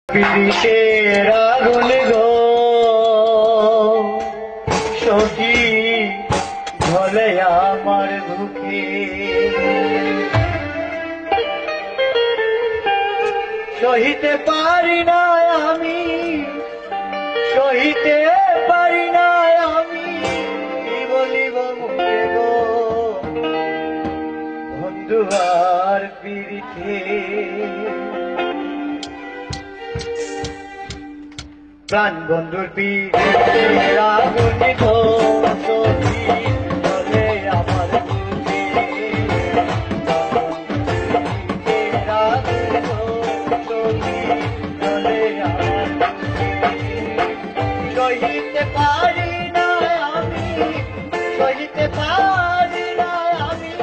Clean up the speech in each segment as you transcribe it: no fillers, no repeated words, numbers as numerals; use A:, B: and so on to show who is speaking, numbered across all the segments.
A: পীড়িতের আগুন গো সখী ঝলে আমার বুকে, সহিতে পারি না আমি, সহিতে পারি না আমি, কি বলিব মুখে গো বন্ধু আর পীড়িতে। প্রাণ বন্ধুর পীড়িতের আগুন গো সখী ঝলে আমার বুকে, পীড়িতের আগুন গো সখী ঝলে আমার বুকে, সহিতে পারি না আমি, সহিতে পারি না আমি,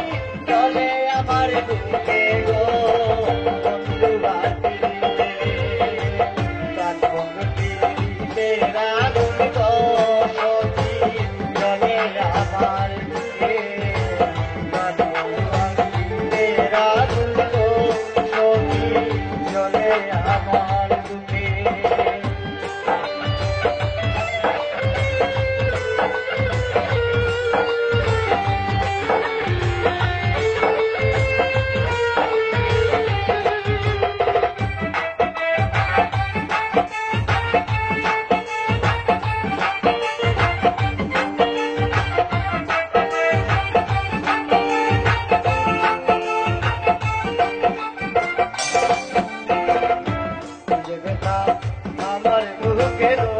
A: ঝলে আমার বুকে গো বন্ধু আর পীড়িতে। প্রাণ বন্ধুর পীড়িতের আগুন গো সখী ঝলে আমার বুকে, প্রাণ বন্ধুর পীড়িতের আগুন গো সখী ঝলে আমার বুকে। আমার বুকে গো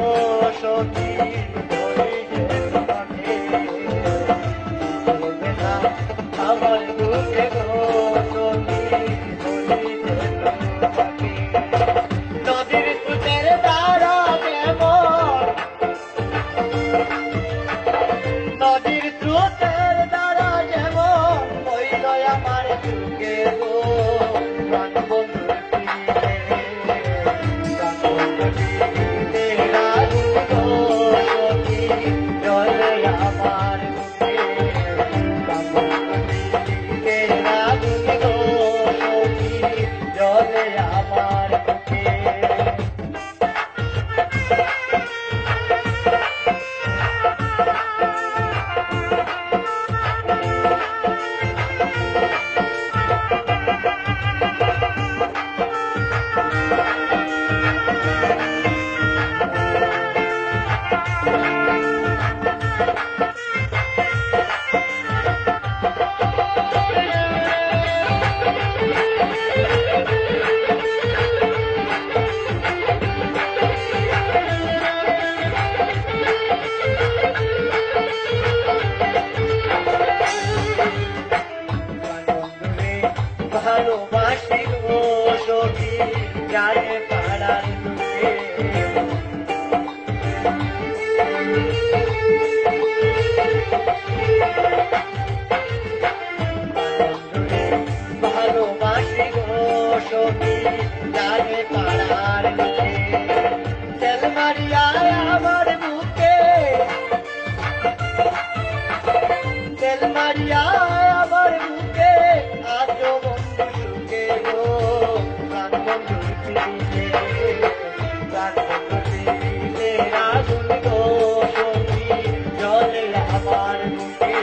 A: সখী ধরিলে তোমাকে, আমার বুকে গো সখী ধরিলে তোমাকে, নদীর স্রোতের ধারা যেমন, নদীর স্রোতের ধারা যেমন হইল আমার বুকে গো প্রাণ বন্ধুর পীড়িতে। ভালোবাসি গো সখী জানে পাড়ার দুঃখে, ভালোবাসি গো সখী জানে পাড়ার দুঃখে, তেল মারিয়া আমার বুকে, তেল মারিয়া আমার বুকে আজ বন্ধু সুখে গো প্রাণ বন্ধুর পীড়িতে। প্রাণ বন্ধুর পীড়িতের আগুন গো সখী ঝলে আমার বুকে,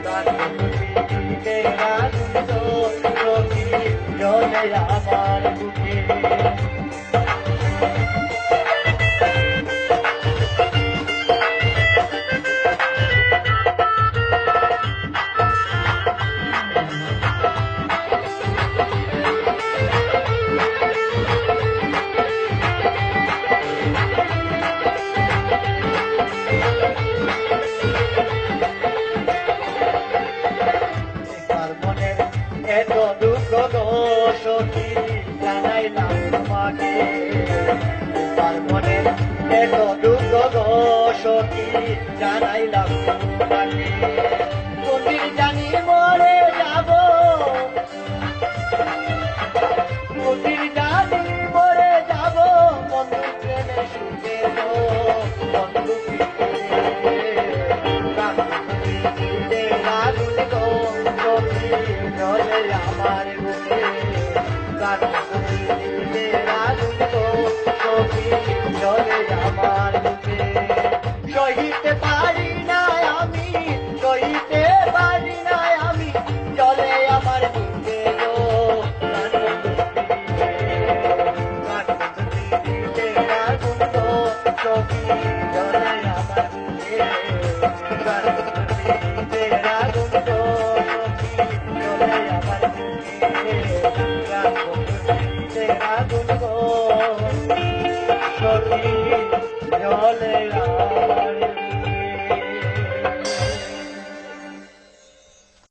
A: প্রাণ বন্ধুর পীড়িতের আগুন গো সখী ঝলে আমার বুকে। এত দুঃখ গো সখী জানাইলাম তোমাকে, তার মনে এত দুঃখ গো সখী জানাইলাম তোমাকে, কোনদিন জানি মরে যাব, কোনদিন জানি মরে যাব বন্ধু প্রেমে সুখে গো বন্ধু প্রাণ পীড়িতের আগুন গো সখী ঝলে আমার বুকে, প্রাণ পীড়িতের আগুন গো আগুন গো সখী জলে